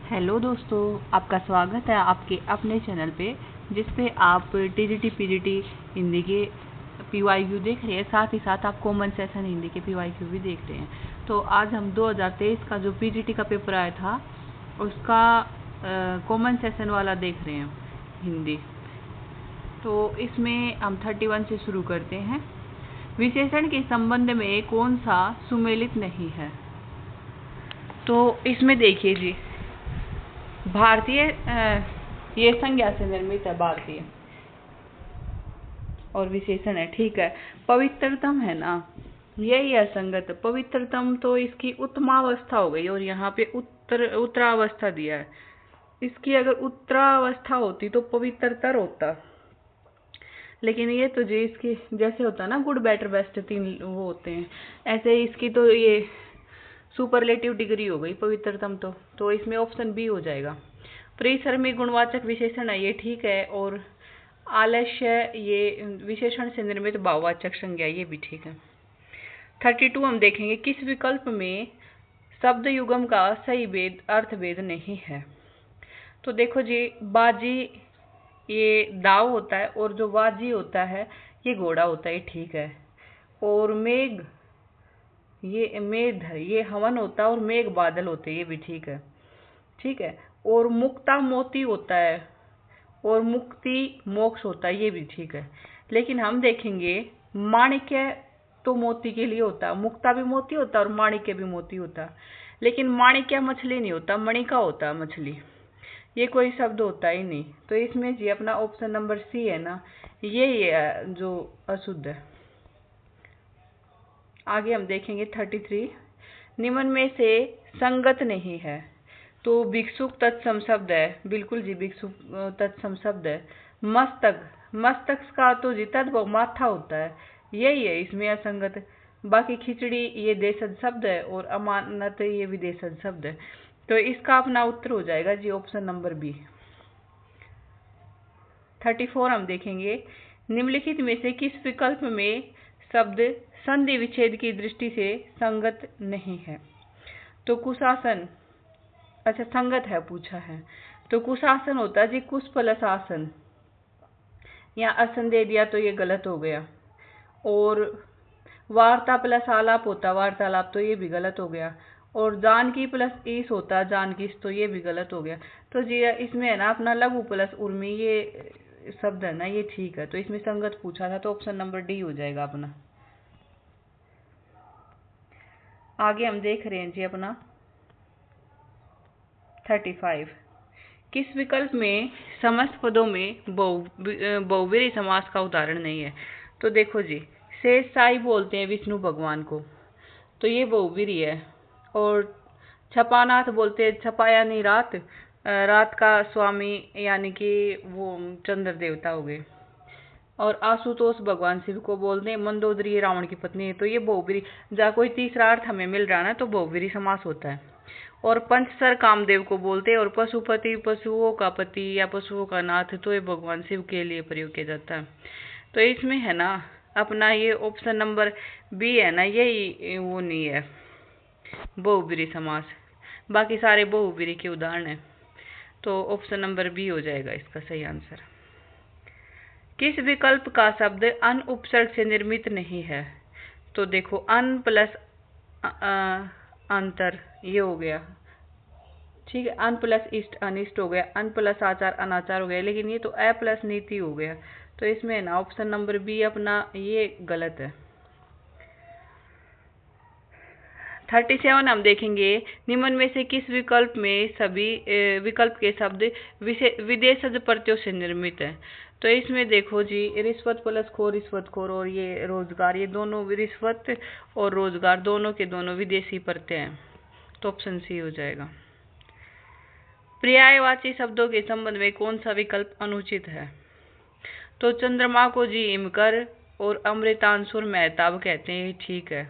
Hello दोस्तों, आपका स्वागत है आपके अपने चैनल पे, जिस पे आप टीजीटी पीजीटी हिंदी के पीवाईक्यू देख रहे हैं। साथ ही साथ आप कॉमन सेशन हिंदी के पीवाईक्यू भी देख रहे हैं। तो आज हम 2023 का जो पीजीटी का पेपर आया था उसका कॉमन सेशन वाला देख रहे हैं हिंदी। तो इसमें हम 31 से शुरू करते हैं। विशेषण के संबंध में कौन सा सुमेलित नहीं है? तो इसमें देखिए जी, भारतीय ये संज्ञा से निर्मित है, भारतीय और विशेषण है, ठीक है। पवित्रतम है ना, यही है संगत। पवित्रतम तो इसकी उत्तमावस्था हो गई और यहाँ पे उत्तरावस्था दिया है। इसकी अगर उत्तरावस्था होती तो पवित्रतर होता, लेकिन ये तो जी इसकी जैसे होता ना गुड बेटर बेस्ट, तीन वो होते हैं, ऐसे इसकी तो ये सुपरलेटिव डिग्री हो गई पवित्रतम। तो इसमें ऑप्शन बी हो जाएगा। परिसरमी गुणवाचक विशेषण है, ये ठीक है। और आलस्य ये विशेषण से निर्मित भाववाचक संज्ञा, ये भी ठीक है। 32 हम देखेंगे, किस विकल्प में शब्द युगम का सही भेद अर्थ भेद नहीं है? तो देखो जी, बाजी ये दाव होता है और जो वाजी होता है ये घोड़ा होता है, ठीक है। और मेघ ये मेघ ये हवन होता है और मेघ बादल होते हैं, ये भी ठीक है, ठीक है। और मुक्ता मोती होता है और मुक्ति मोक्ष होता है, ये भी ठीक है। लेकिन हम देखेंगे माणिक्य तो मोती के लिए होता है, मुक्ता भी मोती होता है और माणिक्य भी मोती होता है। लेकिन माणिक्य मछली नहीं होता, मणिका होता है मछली, ये कोई शब्द होता ही नहीं। तो इसमें जी अपना ऑप्शन नंबर सी है ना, ये है जो अशुद्ध है। आगे हम देखेंगे 33, निम्न में से संगत नहीं है। तो भिक्षुक तत्सम शब्द है, बिल्कुल जी भिक्षुक तत्सम शब्द है। मस्तक, मस्तक का तो जी तद्भव माथा होता है, यही है इसमें असंगत। बाकी खिचड़ी ये देशज शब्द है और अमानत ये भी देशज शब्द है। तो इसका अपना उत्तर हो जाएगा जी ऑप्शन नंबर बी। 34 हम देखेंगे, निम्नलिखित में से किस विकल्प में शब्द संधि विच्छेद की दृष्टि से संगत नहीं है? तो कुशासन, अच्छा संगत है पूछा है, तो कुशासन होता है जी कुश प्लस आसन, यहाँ आसन दे दिया तो ये गलत हो गया। और वार्ता प्लस आलाप होता वार्तालाप, तो ये भी गलत हो गया। और जानकी प्लस ईस होता जानकीस, तो ये भी गलत हो गया। तो जी इसमें है ना अपना लघु प्लस उर्मी ये शब्द है ना, ये ठीक है। तो इसमें संगत पूछा था तो ऑप्शन नंबर डी हो जाएगा अपना। आगे हम देख रहे हैं जी अपना 35, किस विकल्प में समस्त पदों में बहुव्रीहि समास का उदाहरण नहीं है? तो देखो जी, शेष साई बोलते हैं विष्णु भगवान को, तो ये बहुव्रीहि है। और छपानाथ बोलते हैं, छपा यानी रात, रात का स्वामी यानी कि वो चंद्र देवता हो गए। और आशुतोष भगवान शिव को बोलते हैं, मंदोदरी रावण की पत्नी है, तो ये बहुव्रीहि। जहाँ कोई तीसरा अर्थ हमें मिल रहा है ना तो बहुव्रीहि समास होता है। और पंचसर कामदेव को बोलते हैं। और पशुपति पशुओं का पति या पशुओं का नाथ, तो ये भगवान शिव के लिए प्रयोग किया जाता है। तो इसमें है ना अपना ये ऑप्शन नंबर बी है ना, यही वो नहीं है बहुव्रीहि समास, बाकी सारे बहुव्रीहि के उदाहरण है। तो ऑप्शन नंबर बी हो जाएगा इसका सही आंसर। किस विकल्प का शब्द अन उपसर्ग से निर्मित नहीं है? तो देखो अन प्लस अंतर ये हो गया, ठीक है। अन प्लस इष्ट अनिष्ट हो गया, अन प्लस आचार अनाचार हो गया, लेकिन ये तो अ प्लस नीति हो गया। तो इसमें ना ऑप्शन नंबर बी अपना ये गलत है। 37 हम देखेंगे, निम्न में से किस विकल्प में सभी विकल्प के शब्द विदेशज प्रत्ययों से निर्मित है? तो इसमें देखो जी, रिश्वत प्लस खो रिश्वतखोर और ये रोजगार, ये दोनों रिश्वत और रोजगार दोनों के दोनों विदेशी प्रत्यय हैं। तो ऑप्शन सी हो जाएगा। पर्यायवाची शब्दों के संबंध में कौन सा विकल्प अनुचित है? तो चंद्रमा को जी हिमकर और अमृतांशुर मेहताब कहते हैं, ठीक है।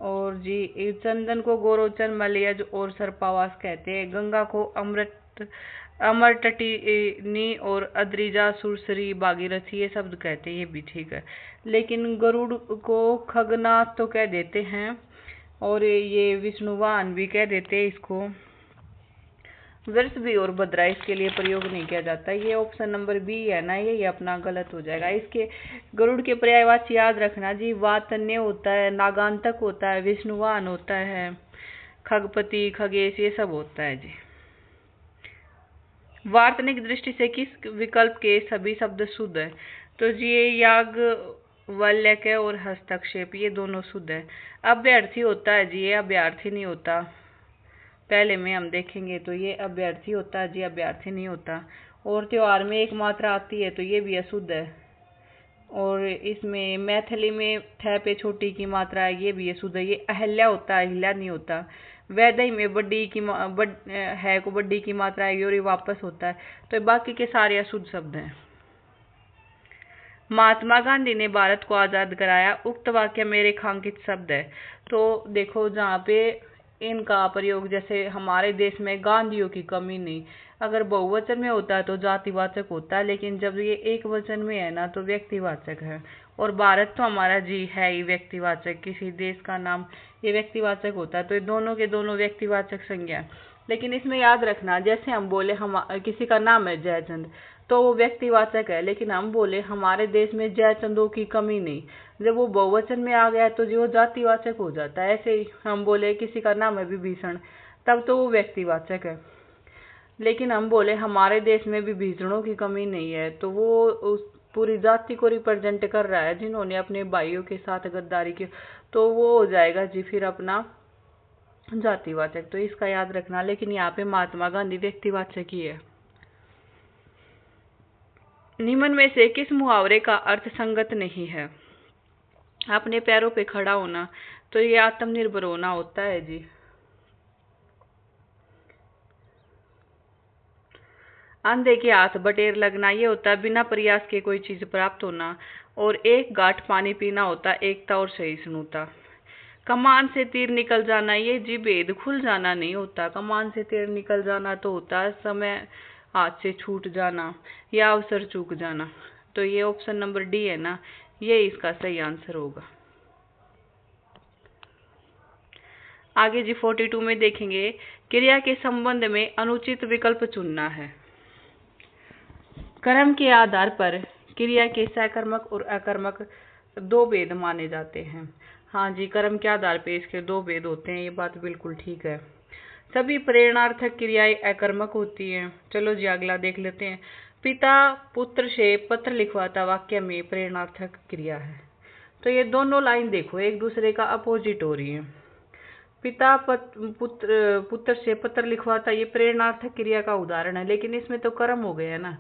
और जी चंदन को गोरोचन मलयज और सर्पावास कहते हैं। गंगा को अमरटटिनी और अद्रिजा सुरसरी भागीरथी ये शब्द कहते हैं, ये भी ठीक है। लेकिन गरुड़ को खगनाथ तो कह देते हैं और ये विष्णुवान भी कह देते हैं इसको। वृषभी और भद्रा इसके लिए प्रयोग नहीं किया जाता। ये ऑप्शन नंबर बी है ना, ये अपना गलत हो जाएगा। इसके गरुड़ के पर्यायवाची याद रखना जी, वातन्य होता है, नागांतक होता है, विष्णुवान होता है, खगपति, खगेश, ये सब होता है जी। वार्तनिक दृष्टि से किस विकल्प के सभी शब्द शुद्ध है? तो जी ये याग, वल्यक और हस्तक्षेप ये दोनों शुद्ध है। अभ्यर्थी होता है जी, ये अभ्यर्थी नहीं होता। पहले में हम देखेंगे तो ये अभ्यर्थी होता है जी, अभ्यर्थी नहीं होता। और त्योहार में एक मात्रा आती है तो ये भी अशुद्ध है। और इसमें मैथिली में थ पे छोटी की मात्रा है, ये भी अशुद्ध है। ये अहल्या होता है, अहिल्या नहीं होता। वैदई में बड्डी की है को बड्डी की मात्रा आएगी और ये वापस होता है। तो बाकी के सारे अशुद्ध शब्द हैं। महात्मा गांधी ने भारत को आजाद कराया, उक्त वाक्य में रेखांकित शब्द है। तो देखो जहाँ पे इनका प्रयोग, जैसे हमारे देश में गांधियों की कमी नहीं, अगर बहुवचन में होता है तो जातिवाचक होता है, लेकिन जब ये एक वचन में है ना तो व्यक्तिवाचक है। और भारत तो हमारा जी है ही व्यक्तिवाचक, किसी देश का नाम ये व्यक्तिवाचक होता है। तो ये दोनों के दोनों व्यक्तिवाचक संज्ञा है। लेकिन इसमें याद रखना, जैसे हम बोले हम किसी का नाम है जयचंद तो वो व्यक्तिवाचक है, लेकिन हम बोले हमारे देश में जयचंदों की कमी नहीं, जब वो बहुवचन में आ गया तो जो वो जातिवाचक हो जाता है। ऐसे ही हम बोले किसी का नाम है विभीषण, तब तो वो व्यक्तिवाचक है। लेकिन हम बोले हमारे देश में विभीषणों की कमी नहीं है, तो वो उस पूरी जाति को रिप्रेजेंट कर रहा है जिन्होंने अपने भाइयों के साथ गद्दारी की, तो वो हो जाएगा जी फिर अपना जातिवाचक। तो इसका याद रखना। लेकिन यहाँ पे महात्मा गांधी व्यक्तिवाचक ही है। निम्न में से किस मुहावरे का अर्थ संगत नहीं है? अपने पैरों पे खड़ा होना, तो ये आत्मनिर्भर होना होता है जी। अंधे के हाथ बटेर लगना, ये होता है बिना प्रयास के कोई चीज प्राप्त होना। और एक गांठ पानी पीना होता है एकता और सहिष्णुता। कमान से तीर निकल जाना, ये जी भेद खुल जाना नहीं होता। कमान से तीर निकल जाना तो होता है समय हाथ से छूट जाना या अवसर चूक जाना। तो ये ऑप्शन नंबर डी है ना, ये इसका सही आंसर होगा। आगे जी 42 में देखेंगे, क्रिया के संबंध में अनुचित विकल्प चुनना है। कर्म के आधार पर क्रिया के सकर्मक और अकर्मक दो भेद माने जाते हैं। हाँ जी, कर्म के आधार पर इसके दो भेद होते हैं, ये बात बिल्कुल ठीक है। सभी प्रेरणार्थक क्रियाएं अकर्मक होती हैं। चलो जी अगला देख लेते हैं। पिता पुत्र से पत्र लिखवाता वाक्य में प्रेरणार्थक क्रिया है। तो ये दोनों लाइन देखो एक दूसरे का अपोजिट हो रही है। पिता पुत्र से पत्र लिखवाता, ये प्रेरणार्थक क्रिया का उदाहरण है, लेकिन इसमें तो कर्म हो गया ना,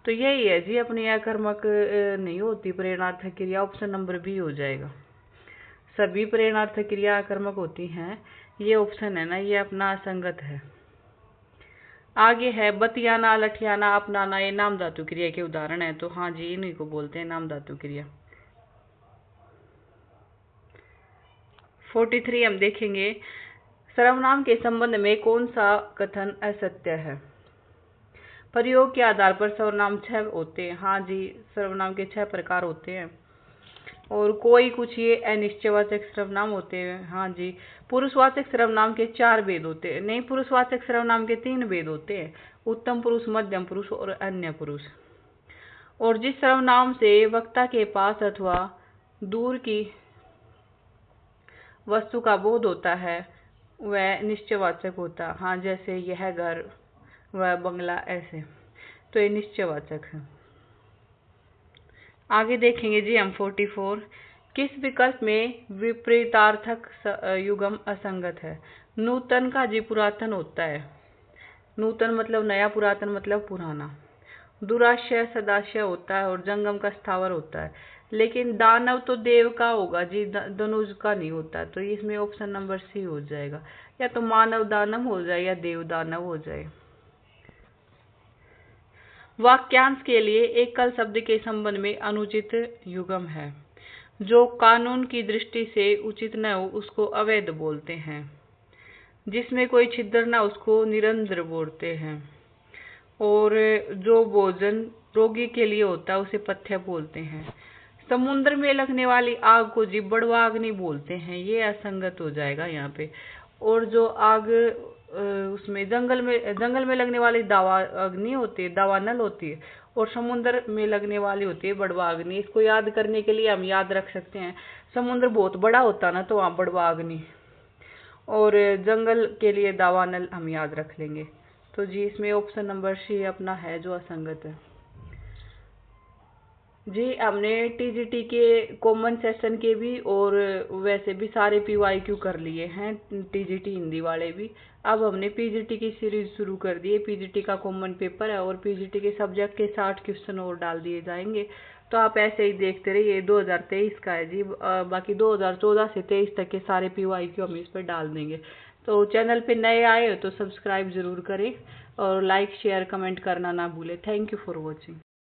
तो यही है जी अपनी अकर्मक नहीं होती प्रेरणार्थक क्रिया। ऑप्शन नंबर बी हो जाएगा। सभी प्रेरणार्थक क्रिया अकर्मक होती हैं, ये ऑप्शन है ना, ये अपना असंगत है। आगे है बतियाना, लठियाना, अपनाना, ये नाम धातु क्रिया के उदाहरण है। तो हाँ जी इन्हीं को बोलते हैं नाम धातु क्रिया। 43 हम देखेंगे, सर्वनाम के संबंध में कौन सा कथन असत्य है? प्रयोग के आधार पर सर्वनाम 6 होते हैं। हाँ जी, सर्वनाम के 6 प्रकार होते हैं। और कोई कुछ ये अनिश्चयवाचक सर्वनाम होते हैं। हाँ जी, पुरुषवाचक सर्वनाम के 4 भेद होते हैं। नहीं, पुरुषवाचक सर्वनाम के 3 भेद होते हैं, उत्तम पुरुष, मध्यम पुरुष और अन्य पुरुष। और जिस सर्वनाम से वक्ता के पास अथवा दूर की वस्तु का बोध होता है वह निश्चयवाचक होता। हाँ, जैसे यह घर, वह बंगला, ऐसे, तो ये निश्चयवाचक है। आगे देखेंगे जी हम 44, किस विकल्प में विपरीतार्थक युग्म असंगत है? नूतन का जी पुरातन होता है। नूतन मतलब नया, पुरातन मतलब पुराना। दुराशय सदाशय होता है और जंगम का स्थावर होता है। लेकिन दानव तो देव का होगा जी, धनुष का नहीं होता। तो इसमें ऑप्शन नंबर सी हो जाएगा, या तो मानव दानव हो जाए या देव दानव हो जाए। वाक्यांश के लिए एकल शब्द के संबंध में अनुचित युग्म है। जो कानून की दृष्टि से उचित न हो उसको अवैध बोलते हैं। जिसमें कोई छिद्र न उसको निरंतर बोलते हैं। और जो भोजन रोगी के लिए होता है उसे पथ्य बोलते हैं। समुद्र में लगने वाली आग को जी बड़वा आग नहीं बोलते हैं, ये असंगत हो जाएगा यहाँ पे। और जो आग उसमें जंगल में लगने वाली दावा अग्नि होती है, दावानल होती है, और समुद्र में लगने वाली होती है बड़वा अग्नि। इसको याद करने के लिए हम याद रख सकते हैं, समुद्र बहुत बड़ा होता ना तो वहाँ बड़वा अग्नि, और जंगल के लिए दावानल हम याद रख लेंगे। तो जी इसमें ऑप्शन नंबर सी अपना है जो असंगत है। जी हमने टीजीटी के कॉमन सेशन के भी और वैसे भी सारे पीवाईक्यू कर लिए हैं, टीजीटी हिंदी वाले भी। अब हमने पीजीटी की सीरीज शुरू कर दी है। पीजीटी का कॉमन पेपर है और पीजीटी के सब्जेक्ट के 60 क्वेश्चन और डाल दिए जाएंगे। तो आप ऐसे ही देखते रहिए। 2023 का है जी, बाकी 2014 से 23 तक के सारे पीवाईक्यू हम इस पर डाल देंगे। तो चैनल पे नए आए हो तो सब्सक्राइब जरूर करें और लाइक शेयर कमेंट करना ना भूलें। Thank you for watching.